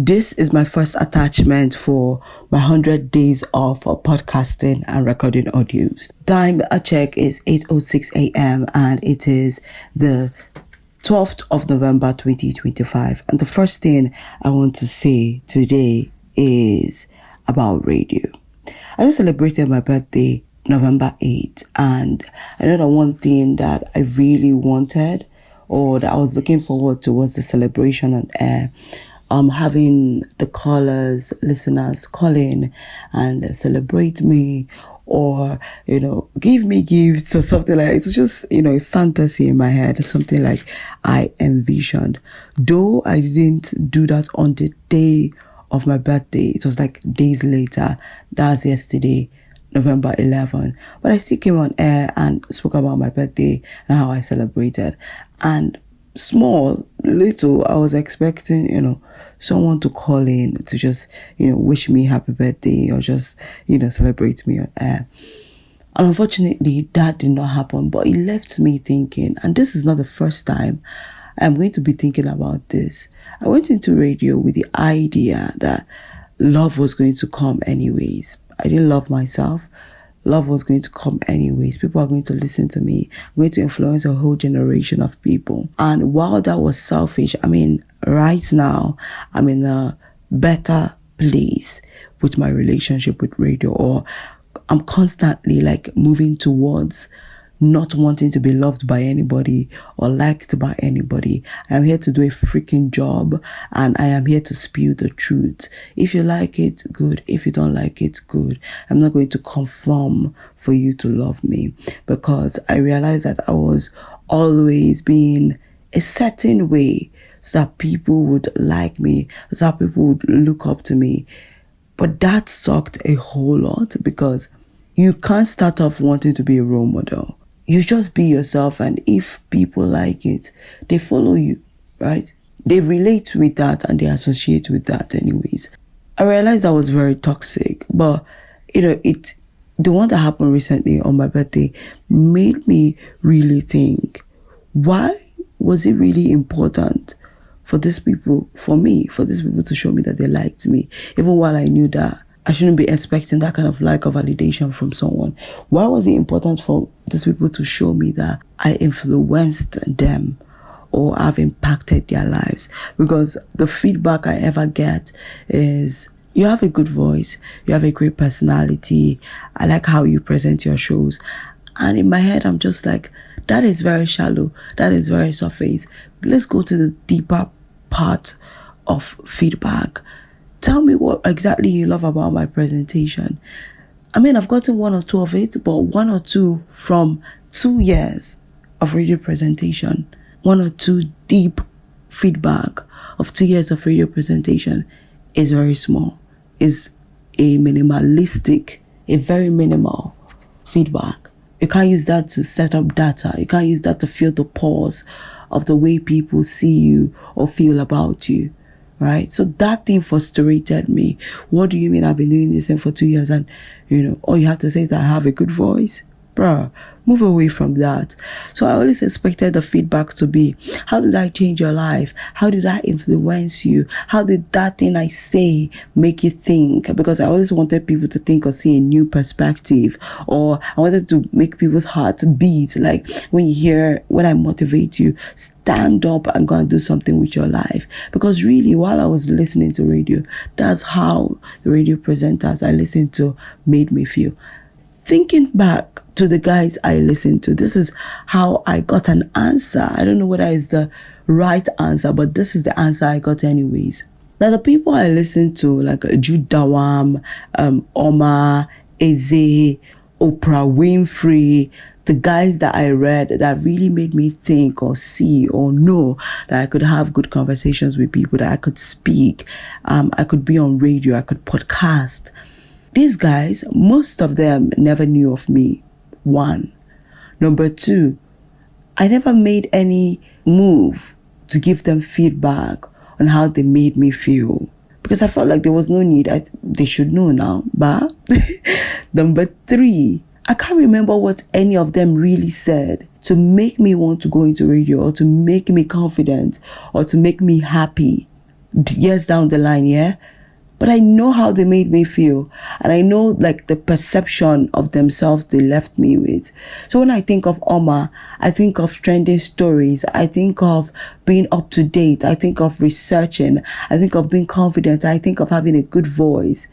This is my first attachment for my 100 days of podcasting and recording audios. Time I check is 8:06 a.m. and it is the 12th of November 2025. And the first thing I want to say today is about radio. I just celebrated my birthday November 8th, and I know that one thing that I really wanted or that I was looking forward to was the celebration on air. Having the callers, listeners call in and celebrate me or, give me gifts or something like that. It was just, a fantasy in my head, something like I envisioned. Though I didn't do that on the day of my birthday, it was like days later. That's yesterday, November 11. But I still came on air and spoke about my birthday and how I celebrated. And little, I was expecting, someone to call in to just, wish me happy birthday or just, celebrate me on air. And unfortunately, that did not happen, but it left me thinking, and this is not the first time I'm going to be thinking about this. I went into radio with the idea that love was going to come anyways. I didn't love myself. Love was going to come anyways. People are going to listen to me. I'm going to influence a whole generation of people. And while that was selfish, right now, I'm in a better place with my relationship with radio, or I'm constantly moving towards not wanting to be loved by anybody or liked by anybody. I'm here to do a freaking job, and I am here to spew the truth. If you like it, good. If you don't like it, good. I'm not going to conform for you to love me, because I realized that I was always being a certain way so that people would like me, so that people would look up to me. But that sucked a whole lot, because you can't start off wanting to be a role model. You just be yourself, and if people like it, they follow you, right? They relate with that and they associate with that anyways. I realized that was very toxic, but the one that happened recently on my birthday made me really think, why was it really important for these people to show me that they liked me, even while I knew that I shouldn't be expecting that kind of like or validation from someone? Why was it important for these people to show me that I influenced them or I've impacted their lives? Because the feedback I ever get is, you have a good voice, you have a great personality, I like how you present your shows. And in my head, I'm just like, that is very shallow, that is very surface. Let's go to the deeper part of feedback. Tell me what exactly you love about my presentation. I've gotten one or two of it, but one or two from 2 years of radio presentation, one or two deep feedback of 2 years of radio presentation is very small. Is a very minimal feedback. You can't use that to set up data. You can't use that to feel the pulse of the way people see you or feel about you. Right? So that thing frustrated me. What do you mean I've been doing this thing for 2 years and, all you have to say is that I have a good voice? Bruh, move away from that. So I always expected the feedback to be, how did I change your life? How did I influence you? How did that thing I say make you think? Because I always wanted people to think or see a new perspective, or I wanted to make people's hearts beat. Like when I motivate you, stand up and go and do something with your life. Because really, while I was listening to radio, that's how the radio presenters I listened to made me feel. Thinking back to the guys I listened to, this is how I got an answer. I don't know whether it's the right answer, but this is the answer I got anyways. Now, the people I listened to, like Jude Dawam, Omar, Eze, Oprah Winfrey, the guys that I read that really made me think or see or know that I could have good conversations with people, that I could speak, I could be on radio, I could podcast. These guys, most of them never knew of me. 1. Number 2, I never made any move to give them feedback on how they made me feel, because I felt like there was no need. They should know now. But number 3, I can't remember what any of them really said to make me want to go into radio, or to make me confident, or to make me happy years down the line, yeah? But I know how they made me feel. And I know like the perception of themselves they left me with. So when I think of Oma, I think of trending stories. I think of being up to date. I think of researching. I think of being confident. I think of having a good voice.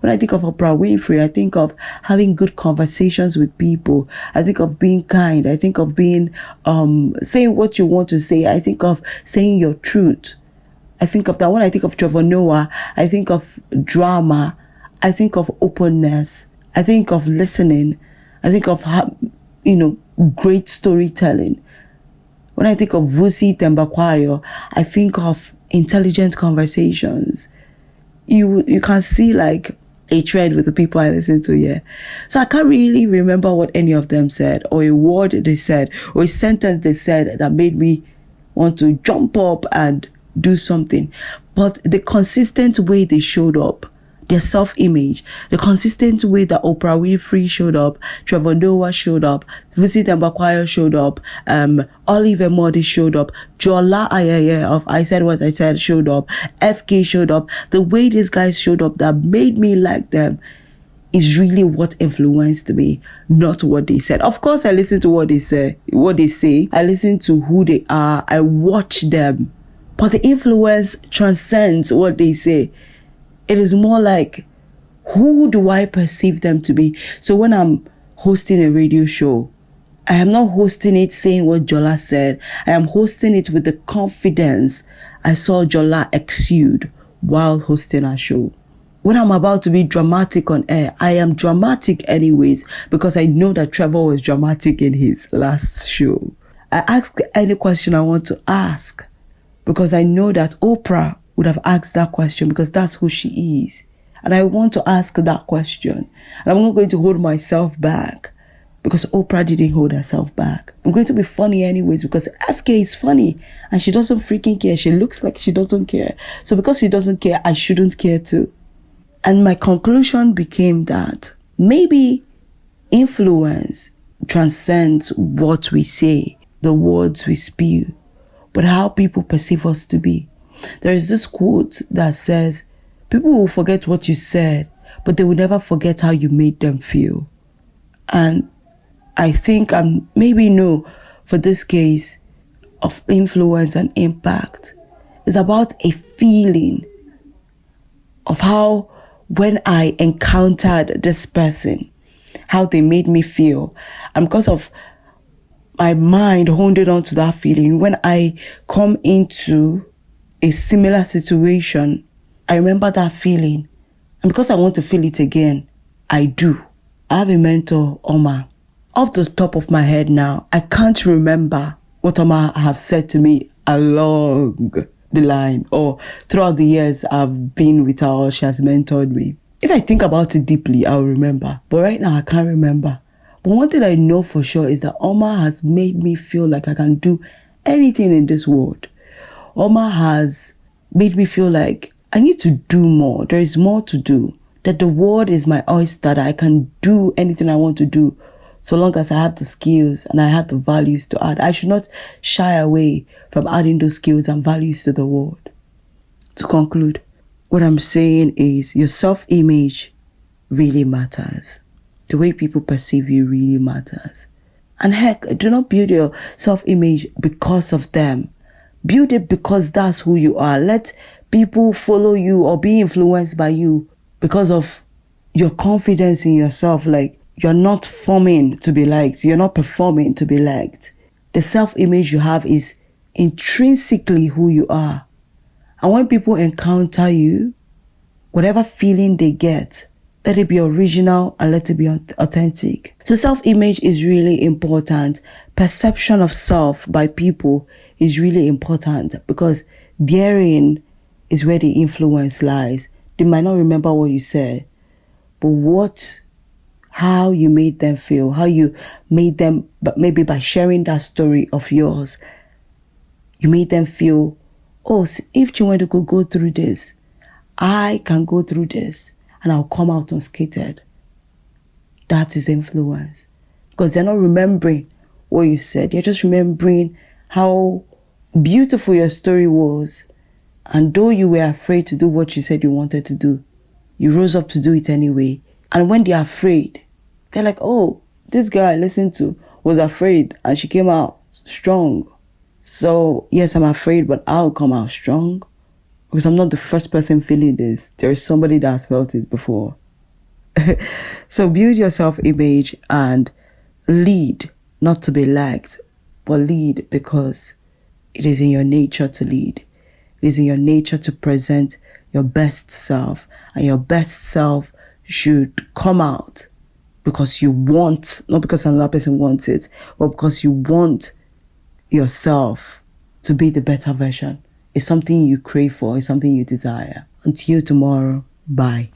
When I think of Oprah Winfrey, I think of having good conversations with people. I think of being kind. I think of being, saying what you want to say. I think of saying your truth. I think of that. When I think of Trevor Noah, I think of drama. I think of openness. I think of listening. I think of, great storytelling. When I think of Vusi Tembakwayo, I think of intelligent conversations. You can see like a trend with the people I listen to, yeah. So I can't really remember what any of them said, or a word they said, or a sentence they said that made me want to jump up and do something. But the consistent way they showed up, their self-image, the consistent way that Oprah Winfrey showed up, Trevor Noah showed up, Vusi Tembakwayo showed up, Oliver Modi showed up, Jola Ayeye of I Said What I Said showed up, FK showed up. The way these guys showed up that made me like them is really what influenced me, not what they said. Of course, I listen to what they say. I listen to who they are. I watch them. But the influence transcends what they say. It is more like, who do I perceive them to be? So when I'm hosting a radio show, I am not hosting it saying what Jola said. I am hosting it with the confidence I saw Jola exude while hosting our show. When I'm about to be dramatic on air, I am dramatic anyways, because I know that Trevor was dramatic in his last show. I ask any question I want to ask, because I know that Oprah would have asked that question, because that's who she is. And I want to ask that question. And I'm not going to hold myself back, because Oprah didn't hold herself back. I'm going to be funny anyways, because FK is funny and she doesn't freaking care. She looks like she doesn't care. So because she doesn't care, I shouldn't care too. And my conclusion became that maybe influence transcends what we say, the words we spew, but how people perceive us to be. There is this quote that says, people will forget what you said, but they will never forget how you made them feel. And I think for this case of influence and impact, it's about a feeling of how, when I encountered this person, how they made me feel. And because of my mind holding on to that feeling, when I come into a similar situation, I remember that feeling. And because I want to feel it again, I do. I have a mentor, Oma. Off the top of my head now, I can't remember what Oma have said to me along the line or throughout the years I've been with her or she has mentored me. If I think about it deeply, I'll remember. But right now, I can't remember. But one thing I know for sure is that Oma has made me feel like I can do anything in this world. Oma has made me feel like I need to do more. There is more to do. That the world is my oyster, that I can do anything I want to do, so long as I have the skills and I have the values to add. I should not shy away from adding those skills and values to the world. To conclude, what I'm saying is your self-image really matters. The way people perceive you really matters. And heck, do not build your self-image because of them. Build it because that's who you are. Let people follow you or be influenced by you because of your confidence in yourself. Like, you're not forming to be liked. You're not performing to be liked. The self-image you have is intrinsically who you are. And when people encounter you, whatever feeling they get, let it be original and let it be authentic. So self-image is really important. Perception of self by people is really important, because therein is where the influence lies. They might not remember what you said, but how you made them feel, how you made them, but maybe by sharing that story of yours, you made them feel, oh, if Chinwendu could go through this, I can go through this and I'll come out unscathed. That is influence. Because they're not remembering what you said. They're just remembering how beautiful your story was And though you were afraid to do what you said you wanted to do, you rose up to do it anyway. And when they're afraid, they're like, oh, this girl I listened to was afraid and she came out strong. So yes, I'm afraid, but I'll come out strong. Because I'm not the first person feeling this. There is somebody that has felt it before. So build your self-image and lead, not to be liked, but lead because it is in your nature to lead. It is in your nature to present your best self, and your best self should come out because you want, not because another person wants it, but because you want yourself to be the better version. It's something you crave for, it's something you desire. Until tomorrow, bye.